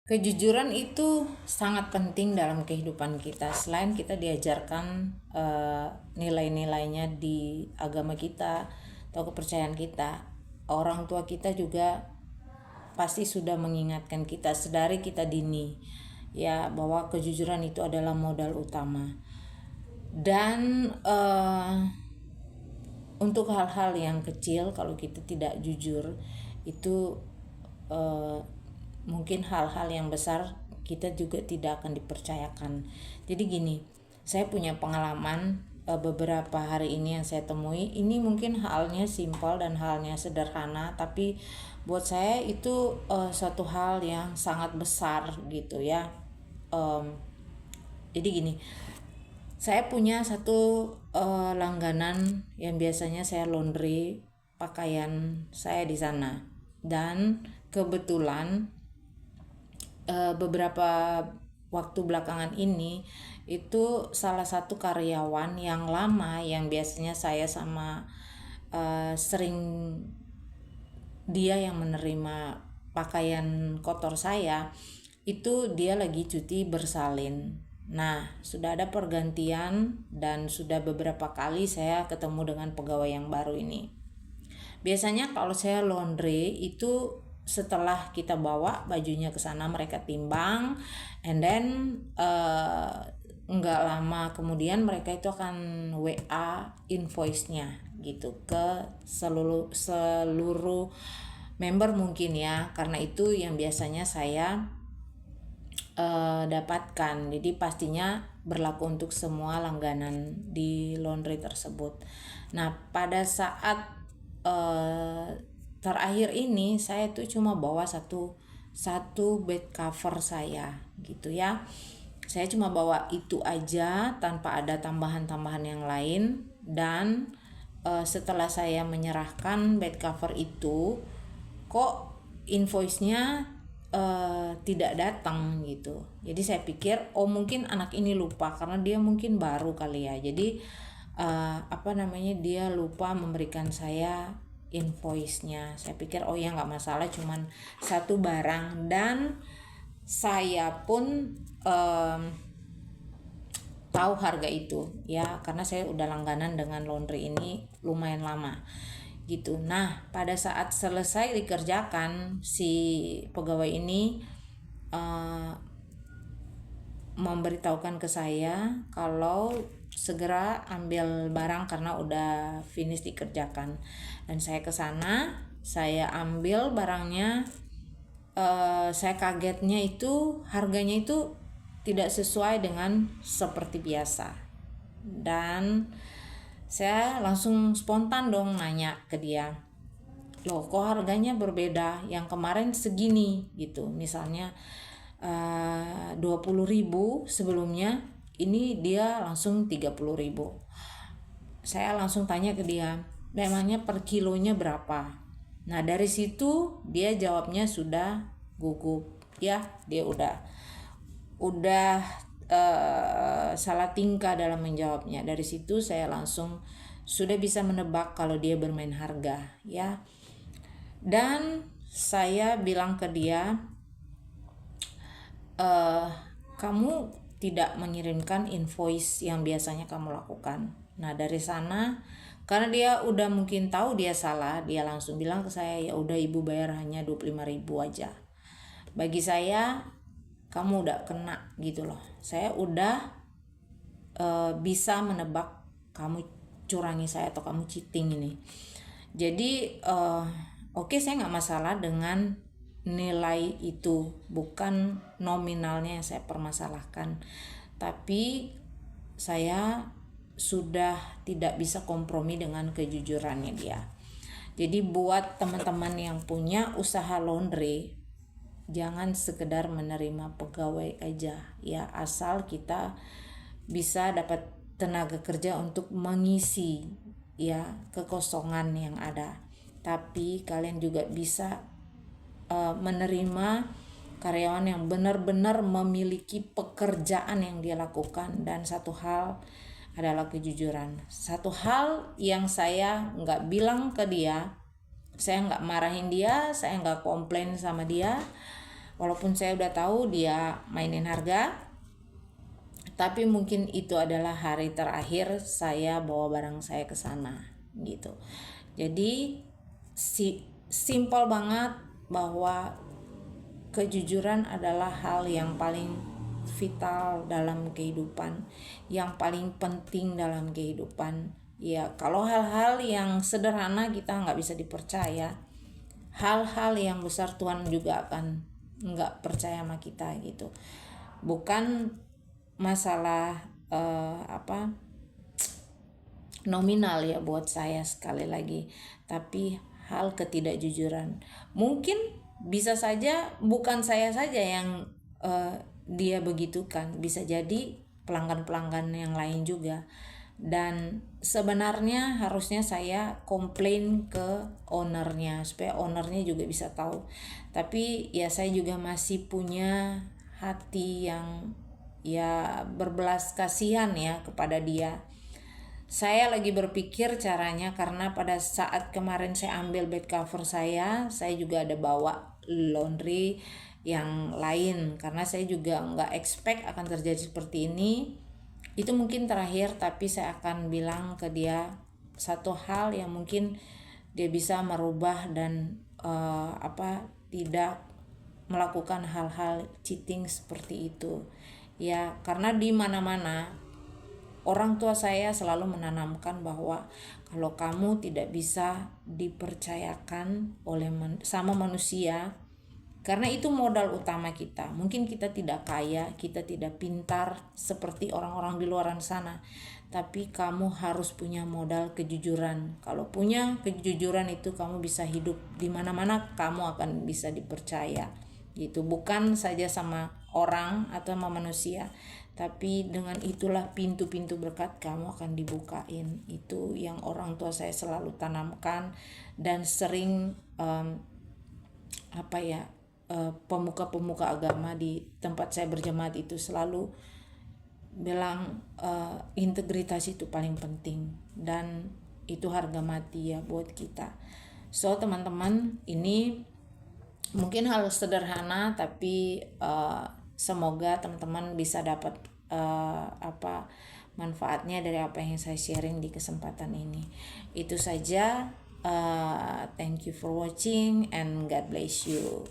Kejujuran itu sangat penting dalam kehidupan kita. Selain kita diajarkan nilai-nilainya di agama kita atau kepercayaan kita, orang tua kita juga pasti sudah mengingatkan kita sedari kita dini, ya, bahwa kejujuran itu adalah modal utama. Dan untuk hal-hal yang kecil, kalau kita tidak jujur, itu eh, mungkin hal-hal yang besar kita juga tidak akan dipercayakan. Jadi gini, saya punya pengalaman beberapa hari ini yang saya temui. Ini mungkin halnya simpel dan halnya sederhana, tapi buat saya itu suatu hal yang sangat besar gitu ya. Jadi gini, saya punya satu langganan yang biasanya saya laundry pakaian saya di sana, dan kebetulan beberapa waktu belakangan ini itu salah satu karyawan yang lama yang biasanya saya sama sering dia yang menerima pakaian kotor saya, itu dia lagi cuti bersalin. Nah, sudah ada pergantian dan sudah beberapa kali saya ketemu dengan pegawai yang baru ini. Biasanya kalau saya laundry itu setelah kita bawa bajunya ke sana, mereka timbang, and then nggak lama kemudian mereka itu akan WA invoice-nya gitu ke seluruh member mungkin ya, karena itu yang biasanya saya dapatkan. Jadi pastinya berlaku untuk semua langganan di laundry tersebut. Nah, pada saat terakhir ini saya tuh cuma bawa satu bed cover saya gitu ya. Saya cuma bawa itu aja tanpa ada tambahan-tambahan yang lain. Dan setelah saya menyerahkan bed cover itu, kok invoice-nya tidak datang gitu. Jadi saya pikir mungkin anak ini lupa karena dia mungkin baru kali ya. Jadi dia lupa memberikan saya invoice-nya. Saya pikir ya nggak masalah, cuman satu barang. Dan saya pun tahu harga itu ya, karena saya udah langganan dengan laundry ini lumayan lama gitu. Nah, pada saat selesai dikerjakan, si pegawai ini memberitahukan ke saya kalau segera ambil barang karena udah finish dikerjakan. Dan saya ke sana, saya ambil barangnya. Saya kagetnya itu harganya itu tidak sesuai dengan seperti biasa. Dan saya langsung spontan dong nanya ke dia, loh kok harganya berbeda, yang kemarin segini gitu, misalnya 20.000 sebelumnya, ini dia langsung 30.000. Saya langsung tanya ke dia, memangnya per kilonya berapa? Nah, dari situ dia jawabnya sudah gugup ya, dia udah salah tingkah dalam menjawabnya. Dari situ saya langsung sudah bisa menebak kalau dia bermain harga ya. Dan saya bilang ke dia, kamu tidak mengirimkan invoice yang biasanya kamu lakukan. Nah, dari sana karena dia udah mungkin tahu dia salah, dia langsung bilang ke saya, ya udah ibu bayar hanya 25.000 aja. Bagi saya kamu udah kena gitu loh. Saya udah bisa menebak kamu curangi saya atau kamu cheating ini. Jadi oke, saya nggak masalah dengan nilai itu, bukan nominalnya yang saya permasalahkan, tapi saya sudah tidak bisa kompromi dengan kejujurannya dia. Jadi buat teman-teman yang punya usaha laundry, jangan sekedar menerima pegawai aja ya, asal kita bisa dapat tenaga kerja untuk mengisi ya kekosongan yang ada. Tapi kalian juga bisa menerima karyawan yang benar-benar memiliki pekerjaan yang dia lakukan. Dan satu hal adalah kejujuran. Satu hal yang saya nggak bilang ke dia, saya nggak marahin dia, saya nggak komplain sama dia, Walaupun saya udah tahu dia mainin harga, tapi mungkin itu adalah hari terakhir saya bawa barang saya ke sana gitu. Jadi simpel banget bahwa kejujuran adalah hal yang paling vital dalam kehidupan, yang paling penting dalam kehidupan. Ya, kalau hal-hal yang sederhana kita nggak bisa dipercaya, hal-hal yang besar Tuhan juga akan nggak percaya sama kita gitu. Bukan masalah nominal ya buat saya, sekali lagi, tapi hal ketidakjujuran. Mungkin bisa saja bukan saya saja yang dia begitukan, bisa jadi pelanggan-pelanggan yang lain juga. Dan sebenarnya harusnya saya komplain ke ownernya supaya ownernya juga bisa tahu, tapi ya saya juga masih punya hati yang ya berbelas kasihan ya kepada dia. Saya lagi berpikir caranya, karena pada saat kemarin saya ambil bed cover saya juga ada bawa laundry yang lain, karena saya juga nggak expect akan terjadi seperti ini. Itu mungkin terakhir, tapi saya akan bilang ke dia satu hal yang mungkin dia bisa merubah dan tidak melakukan hal-hal cheating seperti itu. Ya, karena di mana-mana orang tua saya selalu menanamkan bahwa kalau kamu tidak bisa dipercayakan sama manusia, karena itu modal utama kita. Mungkin kita tidak kaya, kita tidak pintar seperti orang-orang di luar sana, tapi kamu harus punya modal kejujuran. Kalau punya kejujuran itu kamu bisa hidup di mana-mana, kamu akan bisa dipercaya. Gitu, bukan saja sama orang atau sama manusia, tapi dengan itulah pintu-pintu berkat kamu akan dibukain. Itu yang orang tua saya selalu tanamkan, dan sering pemuka-pemuka agama di tempat saya berjemaat itu selalu bilang integritas itu paling penting, dan itu harga mati ya buat kita. So teman-teman, ini mungkin hal sederhana, tapi semoga teman-teman bisa dapat manfaatnya dari apa yang saya sharing di kesempatan ini. Itu saja. Thank you for watching and God bless you.